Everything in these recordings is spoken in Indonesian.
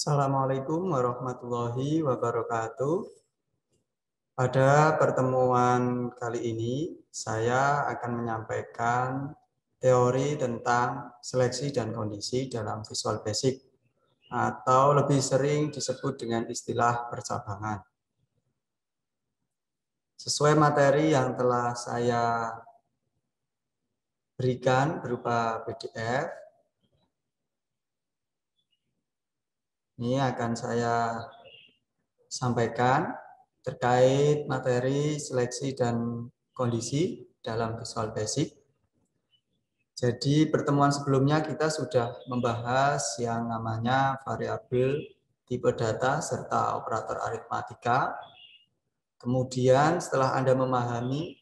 Assalamualaikum warahmatullahi wabarakatuh. Pada pertemuan kali ini, saya akan menyampaikan teori tentang seleksi dan kondisi dalam Visual Basic, atau lebih sering disebut dengan istilah percabangan. Sesuai materi yang telah saya berikan berupa PDF, ini akan saya sampaikan terkait materi seleksi dan kondisi dalam Visual Basic. Jadi pertemuan sebelumnya kita sudah membahas yang namanya variabel, tipe data, serta operator aritmatika. Kemudian setelah Anda memahami,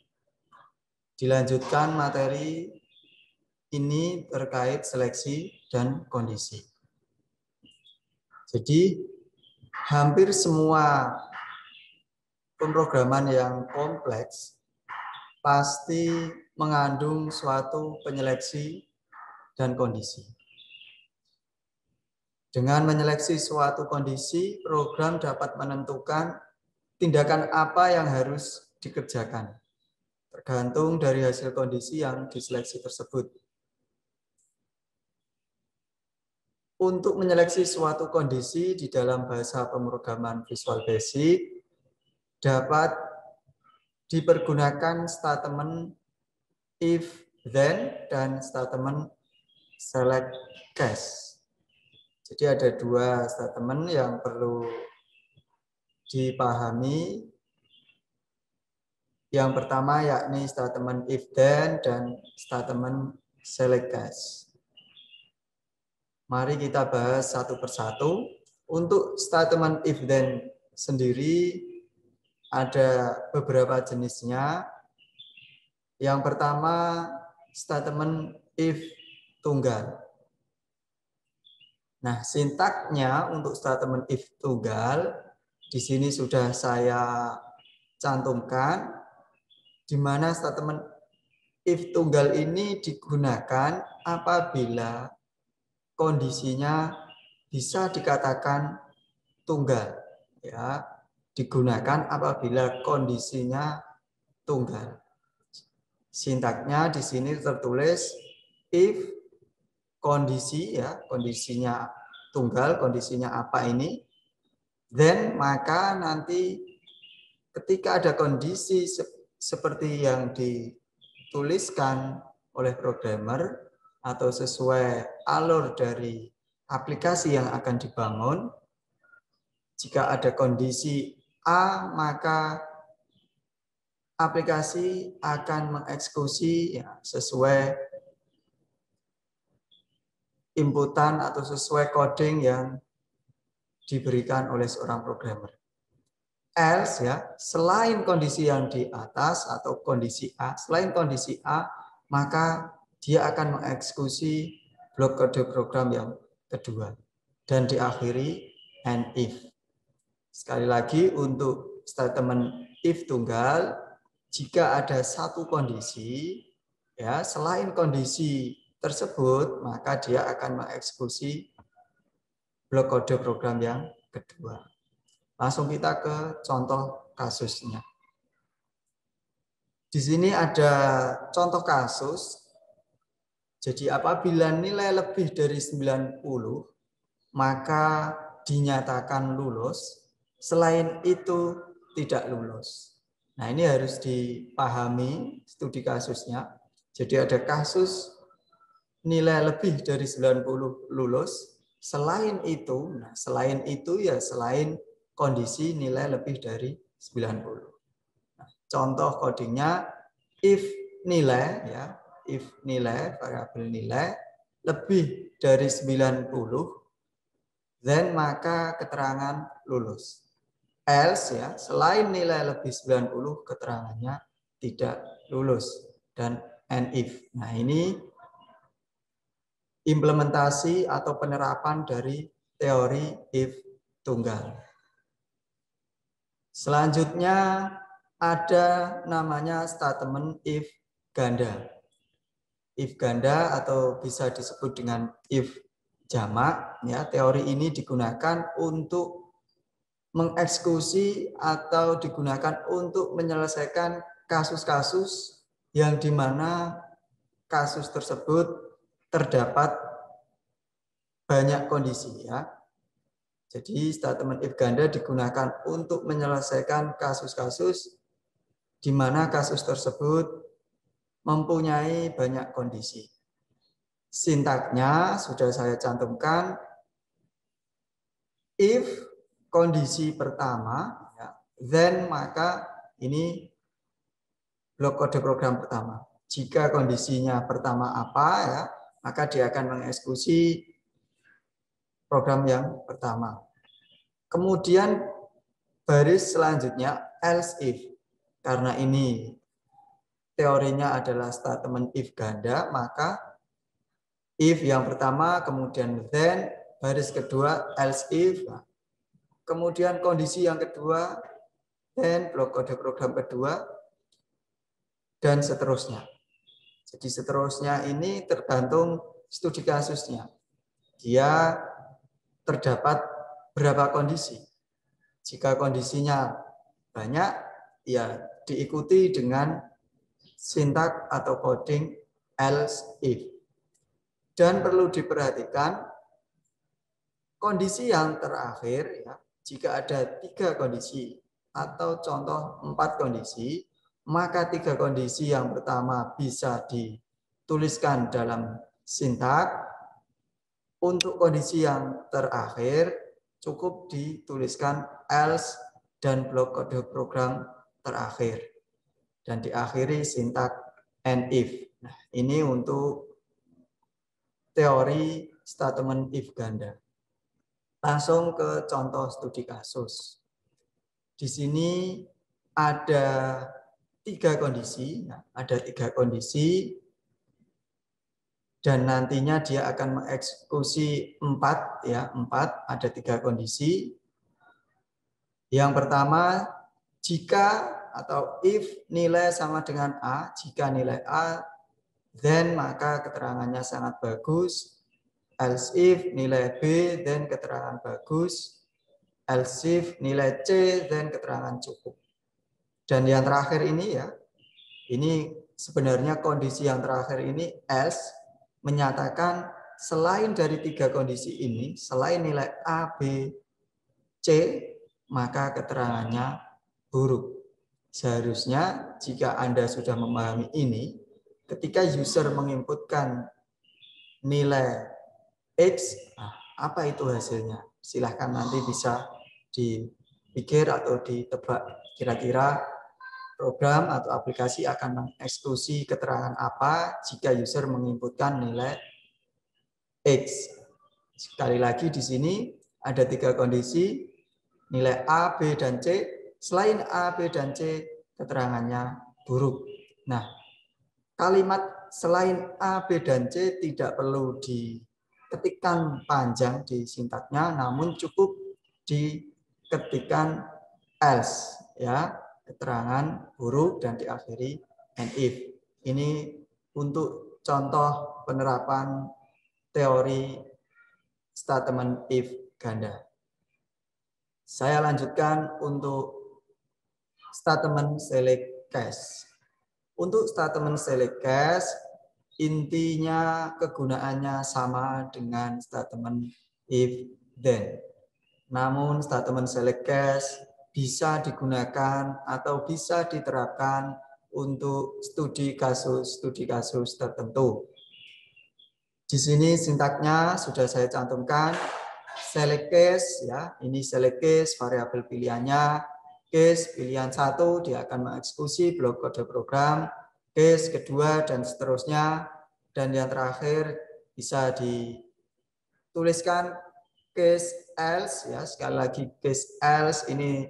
dilanjutkan materi ini terkait seleksi dan kondisi. Jadi hampir semua pemrograman yang kompleks pasti mengandung suatu penyeleksi dan kondisi. Dengan menyeleksi suatu kondisi, program dapat menentukan tindakan apa yang harus dikerjakan, tergantung dari hasil kondisi yang diseleksi tersebut. Untuk menyeleksi suatu kondisi di dalam bahasa pemrograman Visual Basic, dapat dipergunakan statement if, then, dan statement select case. Jadi ada dua statement yang perlu dipahami. Yang pertama yakni statement if, then, dan statement select case. Mari kita bahas satu persatu. Untuk statement if, then sendiri ada beberapa jenisnya. Yang pertama, statement if tunggal. Nah, sintaknya untuk statement if tunggal di sini sudah saya cantumkan, di mana statement if tunggal ini digunakan apabila kondisinya bisa dikatakan tunggal, ya, digunakan apabila kondisinya tunggal. Sintaknya di sini tertulis if kondisi, ya, kondisinya tunggal, kondisinya apa ini, then maka nanti ketika ada kondisi seperti yang dituliskan oleh programmer atau sesuai alur dari aplikasi yang akan dibangun, jika ada kondisi A, maka aplikasi akan mengeksekusi, ya, sesuai inputan atau sesuai coding yang diberikan oleh seorang programmer. Else, ya, selain kondisi yang di atas atau kondisi A, selain kondisi A, maka dia akan mengeksekusi blok kode program yang kedua dan diakhiri and if. Sekali lagi untuk statement if tunggal, jika ada satu kondisi, ya, selain kondisi tersebut, maka dia akan mengeksekusi blok kode program yang kedua. Langsung kita ke contoh kasusnya. Di sini ada contoh kasus. Jadi apabila nilai lebih dari 90, maka dinyatakan lulus. Selain itu tidak lulus. Nah, ini harus dipahami studi kasusnya. Jadi ada kasus nilai lebih dari 90 lulus. Selain itu, nah selain itu ya selain kondisi nilai lebih dari 90. Nah, contoh codingnya if nilai, ya, if nilai, variabel nilai lebih dari 90, then maka keterangan lulus. Else, ya, selain nilai lebih 90, keterangannya tidak lulus. Dan and if. Nah, ini implementasi atau penerapan dari teori if tunggal. Selanjutnya ada namanya statement if ganda. If ganda atau bisa disebut dengan if jamak, ya, teori ini digunakan untuk mengeksekusi atau digunakan untuk menyelesaikan kasus-kasus yang di mana kasus tersebut terdapat banyak kondisi, ya. Jadi statement if ganda digunakan untuk menyelesaikan kasus-kasus di mana kasus tersebut mempunyai banyak kondisi. Sintaknya sudah saya cantumkan. If kondisi pertama, ya, then maka ini blok kode program pertama. Jika kondisinya pertama apa, ya, maka dia akan mengeksekusi program yang pertama. Kemudian baris selanjutnya else if. Karena ini teorinya adalah statement if ganda, maka if yang pertama, kemudian then, baris kedua else if, kemudian kondisi yang kedua, then blok kode program kedua, dan seterusnya. Jadi seterusnya ini tergantung studi kasusnya. Dia terdapat berapa kondisi. Jika kondisinya banyak, ya diikuti dengan sintak atau coding else if. Dan perlu diperhatikan kondisi yang terakhir, ya, jika ada 3 kondisi atau contoh 4 kondisi, maka 3 kondisi yang pertama bisa dituliskan dalam sintak. Untuk kondisi yang terakhir cukup dituliskan else dan blok kode program terakhir. Dan diakhiri sintak and if. Nah, ini untuk teori statement if ganda. Langsung ke contoh studi kasus. Di sini ada 3 kondisi, ada 3 kondisi, dan nantinya dia akan mengeksekusi 4, ya, 4, ada 3 kondisi. Yang pertama, jika atau if nilai sama dengan A, jika nilai A, then maka keterangannya sangat bagus. Else if nilai B, then keterangan bagus. Else if nilai C, then keterangan cukup. Dan yang terakhir ini, ya, ini sebenarnya kondisi yang terakhir ini else menyatakan selain dari 3 kondisi ini, selain nilai A, B, C, maka keterangannya buruk. Seharusnya jika Anda sudah memahami ini, ketika user menginputkan nilai X, apa itu hasilnya? Silahkan nanti bisa dipikir atau ditebak kira-kira program atau aplikasi akan mengeksekusi keterangan apa jika user menginputkan nilai X. Sekali lagi di sini ada 3 kondisi, nilai A, B, dan C. Selain A, B, dan C, keterangannya buruk. Nah, kalimat selain A, B, dan C tidak perlu diketikkan panjang di sintaknya, namun cukup diketikkan else, ya, keterangan buruk dan diakhiri and if. Ini untuk contoh penerapan teori statement if ganda. Saya lanjutkan untuk statement select case. Untuk statement select case, intinya kegunaannya sama dengan statement if then. Namun statement select case bisa digunakan atau bisa diterapkan untuk studi kasus tertentu. Di sini sintaknya sudah saya cantumkan. Select case, ya, ini select case, variabel pilihannya. Case pilihan 1 dia akan mengeksekusi blok kode program. Case kedua dan seterusnya. Dan yang terakhir bisa dituliskan case else, ya, sekali lagi case else ini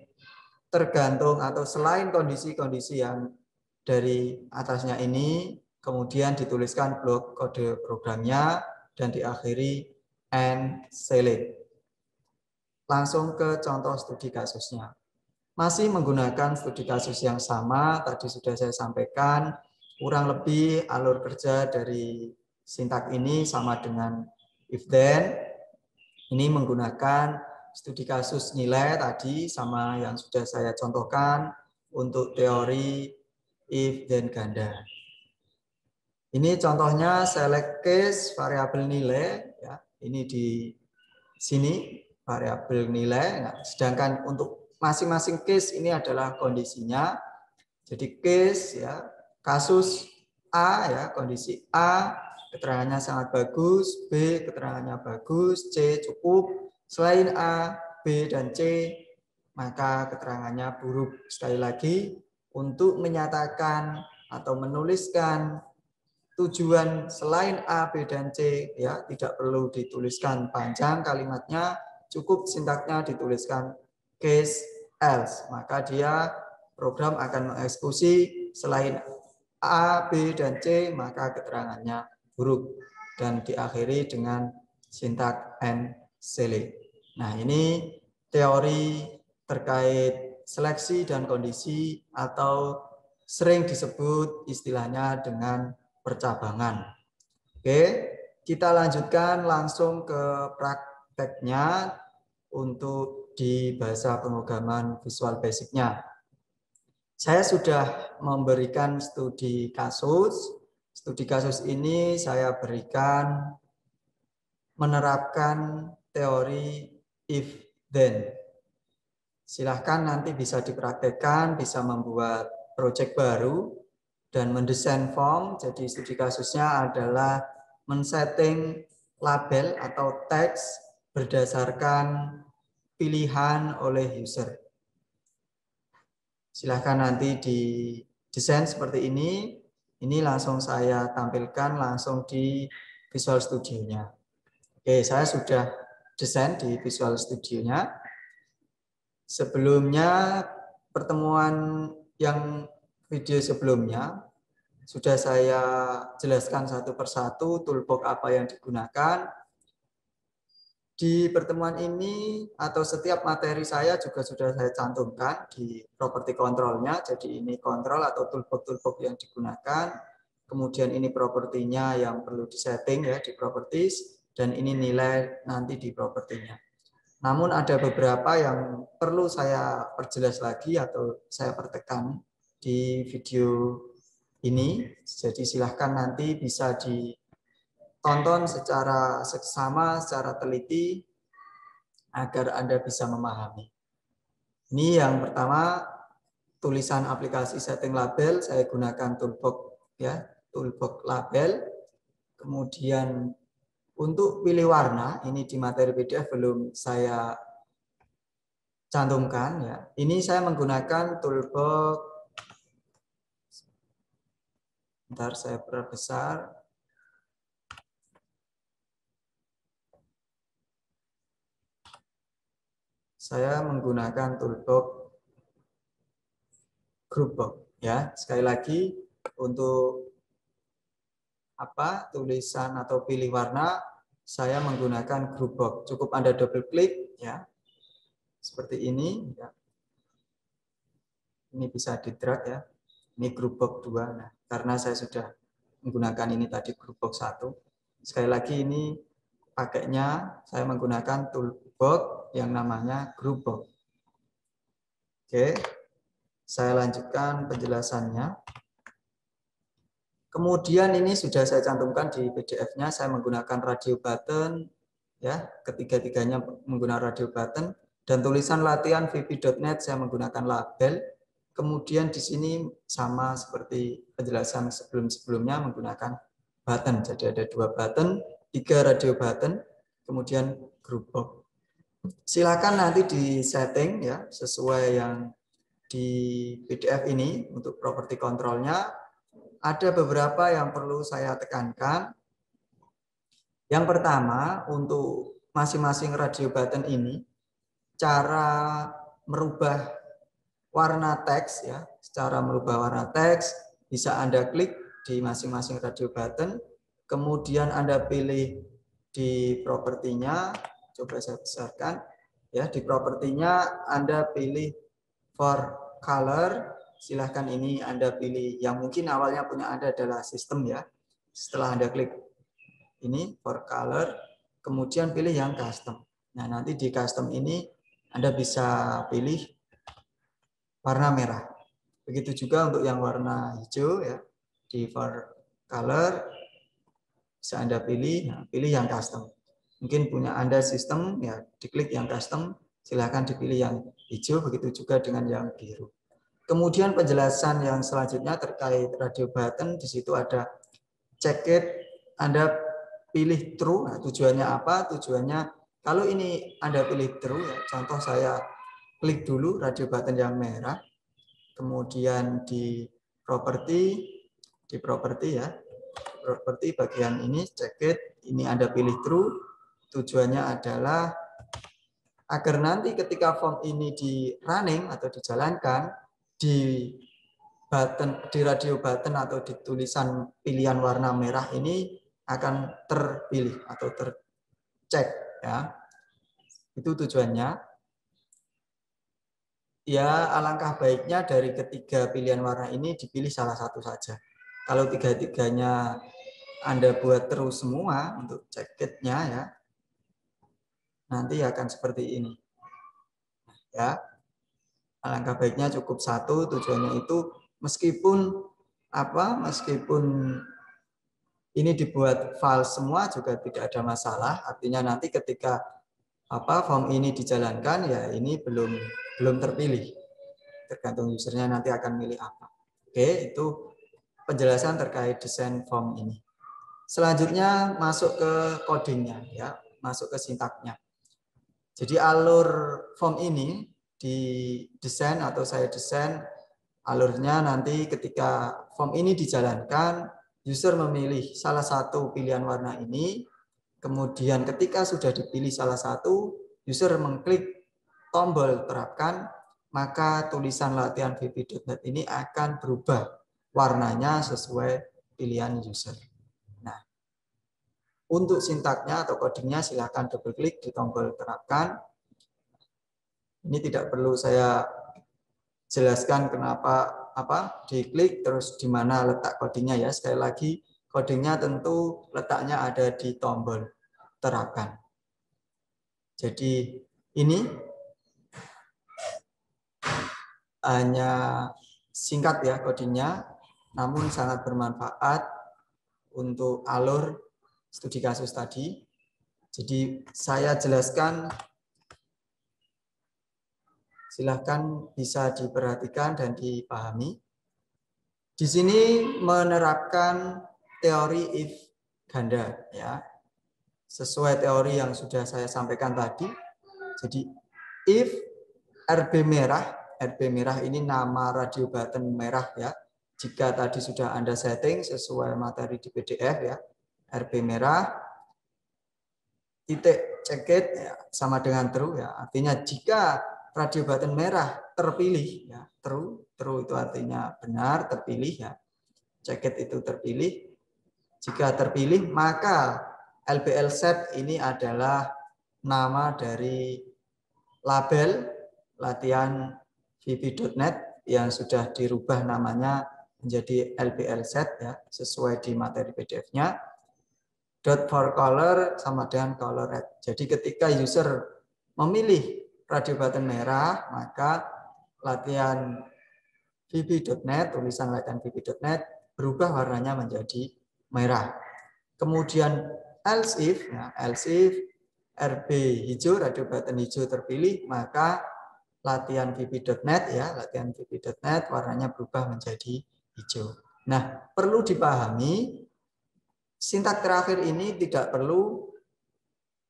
tergantung atau selain kondisi-kondisi yang dari atasnya ini, kemudian dituliskan blok kode programnya dan diakhiri and select. Langsung ke contoh studi kasusnya. Masih menggunakan studi kasus yang sama, tadi sudah saya sampaikan, kurang lebih alur kerja dari sintak ini sama dengan if then. Ini menggunakan studi kasus nilai tadi sama yang sudah saya contohkan untuk teori if then ganda. Ini contohnya select case variabel nilai, ya. Ini di sini variabel nilai. Nah, sedangkan untuk masing-masing case ini adalah kondisinya. Jadi case ya, kasus A ya, kondisi A keterangannya sangat bagus, B keterangannya bagus, C cukup. Selain A, B dan C maka keterangannya buruk. Sekali lagi untuk menyatakan atau menuliskan tujuan selain A, B, dan C ya tidak perlu dituliskan panjang kalimatnya, cukup sintaknya dituliskan case else. Maka dia program akan mengeksekusi selain A, B, dan C maka keterangannya buruk dan diakhiri dengan sintak and select. Nah, ini teori terkait seleksi dan kondisi atau sering disebut istilahnya dengan percabangan. Oke, kita lanjutkan langsung ke prakteknya untuk di bahasa pemrograman Visual Basic-nya. Saya sudah memberikan studi kasus. Studi kasus ini saya berikan menerapkan teori if then. Silahkan nanti bisa dipraktekkan, bisa membuat proyek baru dan mendesain form. Jadi studi kasusnya adalah men-setting label atau teks berdasarkan pilihan oleh user. Silahkan nanti didesain seperti ini. Ini langsung saya tampilkan langsung di Visual Studio-nya. Oke, saya sudah desain di Visual Studio-nya. Sebelumnya, pertemuan yang video sebelumnya, sudah saya jelaskan satu persatu toolbox apa yang digunakan. Di pertemuan ini atau setiap materi saya juga sudah saya cantumkan di properti kontrolnya. Jadi ini kontrol atau toolbox yang digunakan. Kemudian ini propertinya yang perlu disetting ya di properties. Dan ini nilai nanti di propertinya. Namun ada beberapa yang perlu saya perjelas lagi atau saya pertekan di video ini. Jadi silahkan nanti bisa ditonton secara seksama, secara teliti agar Anda bisa memahami. Ini yang pertama, tulisan aplikasi setting label, saya gunakan toolbox ya, toolbox label. Kemudian untuk pilih warna, ini di materi PDF belum saya cantumkan ya. Ini saya menggunakan toolbox. Bentar saya perbesar. Saya menggunakan toolbox groupbox ya. Sekali lagi untuk tulisan atau pilih warna saya menggunakan groupbox. Cukup Anda double klik ya. Seperti ini ya. Ini bisa di drag ya. Ini groupbox 2. Nah, karena saya sudah menggunakan ini tadi groupbox 1. Sekali lagi ini pakainya saya menggunakan toolbox yang namanya groupbox. Oke. Saya lanjutkan penjelasannya. Kemudian ini sudah saya cantumkan di PDF-nya, saya menggunakan radio button ya, ketiga-tiganya menggunakan radio button dan tulisan latihan vp.net saya menggunakan label. Kemudian di sini sama seperti penjelasan sebelum-sebelumnya menggunakan button. Jadi ada 2 button, 3 radio button, kemudian groupbox. Silakan nanti di setting ya sesuai yang di PDF ini untuk properti kontrolnya. Ada beberapa yang perlu saya tekankan. Yang pertama, untuk masing-masing radio button ini, cara merubah warna teks ya, secara merubah warna teks bisa Anda klik di masing-masing radio button, kemudian Anda pilih di propertinya, coba saya besarkan ya, di propertinya Anda pilih for color. Silahkan ini Anda pilih yang mungkin awalnya punya Anda adalah sistem ya. Setelah Anda klik ini for color, kemudian pilih yang custom. Nah, nanti di custom ini Anda bisa pilih warna merah. Begitu juga untuk yang warna hijau ya. Di for color bisa Anda pilih, nah, pilih yang custom. Mungkin punya Anda sistem ya, diklik yang custom, silahkan dipilih yang hijau, begitu juga dengan yang biru. Kemudian penjelasan yang selanjutnya terkait radio button, di situ ada check it, Anda pilih true. Nah, tujuannya apa? Tujuannya kalau ini Anda pilih true ya, contoh saya klik dulu radio button yang merah, kemudian di properti ya, properti bagian ini check it, ini Anda pilih true. Tujuannya adalah agar nanti ketika form ini di running atau dijalankan di radio button atau di tulisan pilihan warna merah ini akan terpilih atau tercek ya. Itu tujuannya. Ya, alangkah baiknya dari ketiga pilihan warna ini dipilih salah satu saja. Kalau tiga-tiganya Anda buat terus semua untuk ceketnya ya, nanti akan seperti ini. Ya, alangkah baiknya cukup satu. Tujuannya itu meskipun ini dibuat file semua juga tidak ada masalah. Artinya nanti ketika form ini dijalankan ya ini belum terpilih. Tergantung usernya nanti akan milih apa. Oke, itu penjelasan terkait desain form ini. Selanjutnya masuk ke codingnya ya, masuk ke sintaknya. Jadi alur form ini didesain atau saya desain alurnya nanti ketika form ini dijalankan, user memilih salah satu pilihan warna ini, kemudian ketika sudah dipilih salah satu, user mengklik tombol terapkan, maka tulisan latihan vb.net ini akan berubah warnanya sesuai pilihan user. Nah, untuk sintaknya atau codingnya silahkan double klik di tombol terapkan. Ini tidak perlu saya jelaskan kenapa diklik terus di mana letak codingnya ya. Sekali lagi codingnya tentu letaknya ada di tombol terapkan. Jadi ini hanya singkat ya codingnya, namun sangat bermanfaat untuk alur studi kasus tadi. Jadi saya jelaskan, silahkan bisa diperhatikan dan dipahami. Di sini menerapkan teori if ganda ya. Sesuai teori yang sudah saya sampaikan tadi. Jadi if RB merah ini nama radio button merah ya. Jika tadi sudah Anda setting sesuai materi di PDF ya. RB merah titik cekit ya, sama dengan true ya. Artinya jika radio button merah terpilih ya, true itu artinya benar, terpilih ya. Cekit itu terpilih. Jika terpilih maka LBL set ini adalah nama dari label latihan vb.net yang sudah dirubah namanya menjadi LBL set ya, sesuai di materi PDF-nya. Dot for color sama dengan color red. Jadi ketika user memilih radio button merah, maka latihan vb.net, tulisan latihan vb.net berubah warnanya menjadi merah. Kemudian else if RB hijau, radio button hijau terpilih, maka latihan vb.net ya, latihan vb.net warnanya berubah menjadi hijau. Nah, perlu dipahami sintak terakhir ini tidak perlu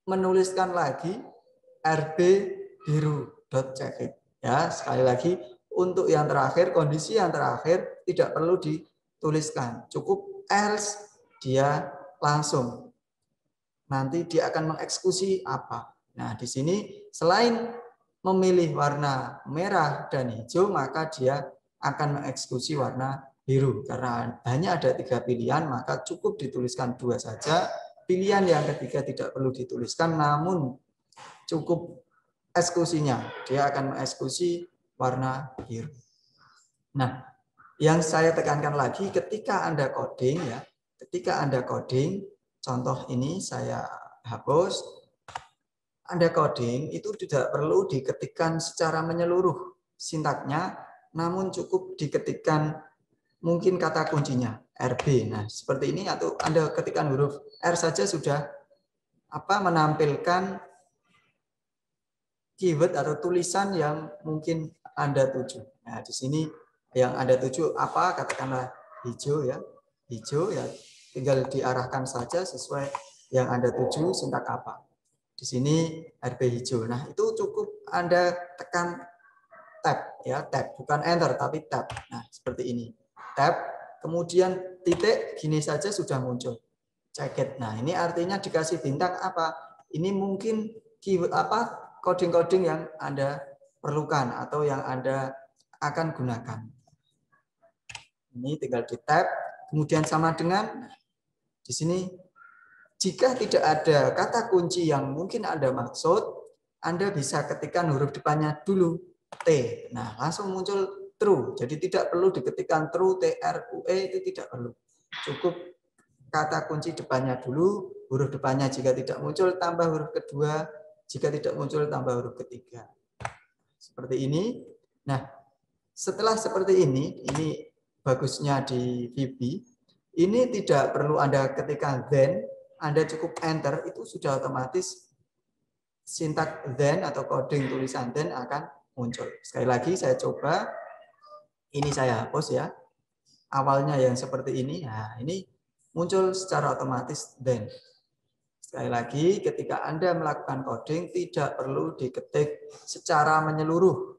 menuliskan lagi RB biru dot cekit ya. Sekali lagi untuk yang terakhir, kondisi yang terakhir tidak perlu dituliskan, cukup else dia langsung nanti dia akan mengeksekusi apa. Nah, di sini selain memilih warna merah dan hijau, maka dia akan mengeksekusi warna biru. Karena hanya ada 3 pilihan, maka cukup dituliskan 2 saja. Pilihan yang ketiga tidak perlu dituliskan, namun cukup eksekusinya. Dia akan mengeksekusi warna biru. Nah, yang saya tekankan lagi ketika Anda coding ya, ketika Anda coding, contoh ini saya hapus. Anda coding itu tidak perlu diketikkan secara menyeluruh sintaknya, namun cukup diketikkan mungkin kata kuncinya RB. Nah, seperti ini atau Anda ketikkan huruf R saja sudah menampilkan keyword atau tulisan yang mungkin Anda tuju. Nah, di sini yang Anda tuju apa? Katakanlah hijau ya. Hijau ya, tinggal diarahkan saja sesuai yang Anda tuju sintak apa. Di sini RB hijau. Nah, itu cukup Anda tekan tab ya, tab bukan enter tapi tab. Nah, seperti ini. Tab, kemudian titik gini saja sudah muncul. Jacket. Nah, ini artinya dikasih bintang apa? Ini mungkin keyword coding-coding yang Anda perlukan atau yang Anda akan gunakan. Ini tinggal di tab, kemudian sama dengan di sini jika tidak ada kata kunci yang mungkin Anda maksud, Anda bisa ketikkan huruf depannya dulu, T. Nah, langsung muncul true. Jadi tidak perlu diketikkan true, TRUE, itu tidak perlu. Cukup kata kunci depannya dulu, huruf depannya jika tidak muncul, tambah huruf kedua, jika tidak muncul, tambah huruf ketiga. Seperti ini. Nah, setelah seperti ini bagusnya di VB, ini tidak perlu Anda ketikkan then, Anda cukup enter, itu sudah otomatis sintak then atau coding tulisan then akan muncul. Sekali lagi saya coba, ini saya hapus ya. Awalnya yang seperti ini, nah ini muncul secara otomatis then. Sekali lagi, ketika Anda melakukan coding, tidak perlu diketik secara menyeluruh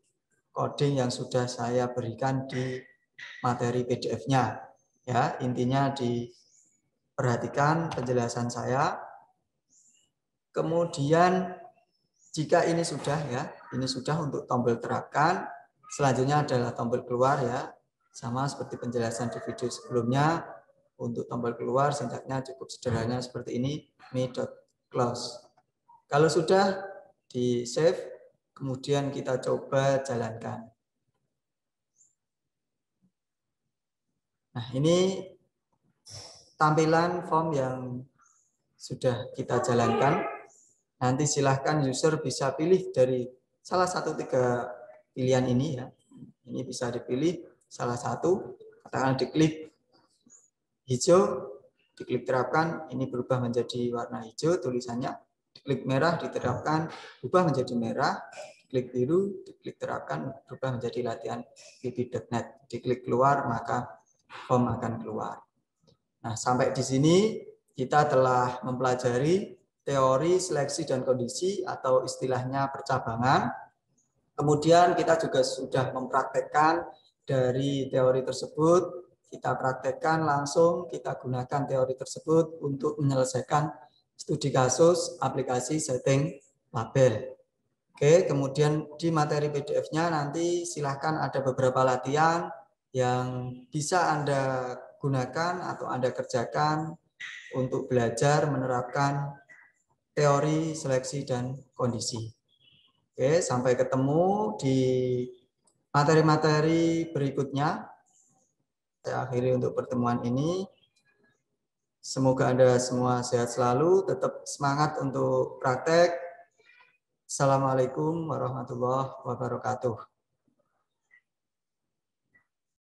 coding yang sudah saya berikan di materi PDF-nya. Ya, intinya diperhatikan penjelasan saya. Kemudian jika ini sudah ya, ini sudah untuk tombol terapkan. Selanjutnya adalah tombol keluar ya. Sama seperti penjelasan di video sebelumnya. Untuk tombol keluar sintaknya cukup sederhana seperti ini, me.close. Kalau sudah di save, kemudian kita coba jalankan. Nah, ini tampilan form yang sudah kita jalankan. Nanti silahkan user bisa pilih dari salah satu 3 pilihan ini ya. Ini bisa dipilih salah satu, katakan diklik hijau, diklik terapkan, ini berubah menjadi warna hijau tulisannya. Diklik merah diterapkan, berubah menjadi merah. Diklik biru, diklik terapkan, berubah menjadi latihan VB.net. Diklik keluar, maka form akan keluar. Nah, sampai di sini kita telah mempelajari teori seleksi dan kondisi atau istilahnya percabangan. Kemudian kita juga sudah mempraktekkan dari teori tersebut, kita praktekkan langsung, kita gunakan teori tersebut untuk menyelesaikan studi kasus aplikasi setting label. Oke, kemudian di materi PDF-nya nanti silahkan ada beberapa latihan yang bisa Anda gunakan atau Anda kerjakan untuk belajar menerapkan teori seleksi dan kondisi. Oke, sampai ketemu di materi-materi berikutnya. Saya akhiri untuk pertemuan ini. Semoga Anda semua sehat selalu, tetap semangat untuk praktek. Assalamualaikum warahmatullahi wabarakatuh.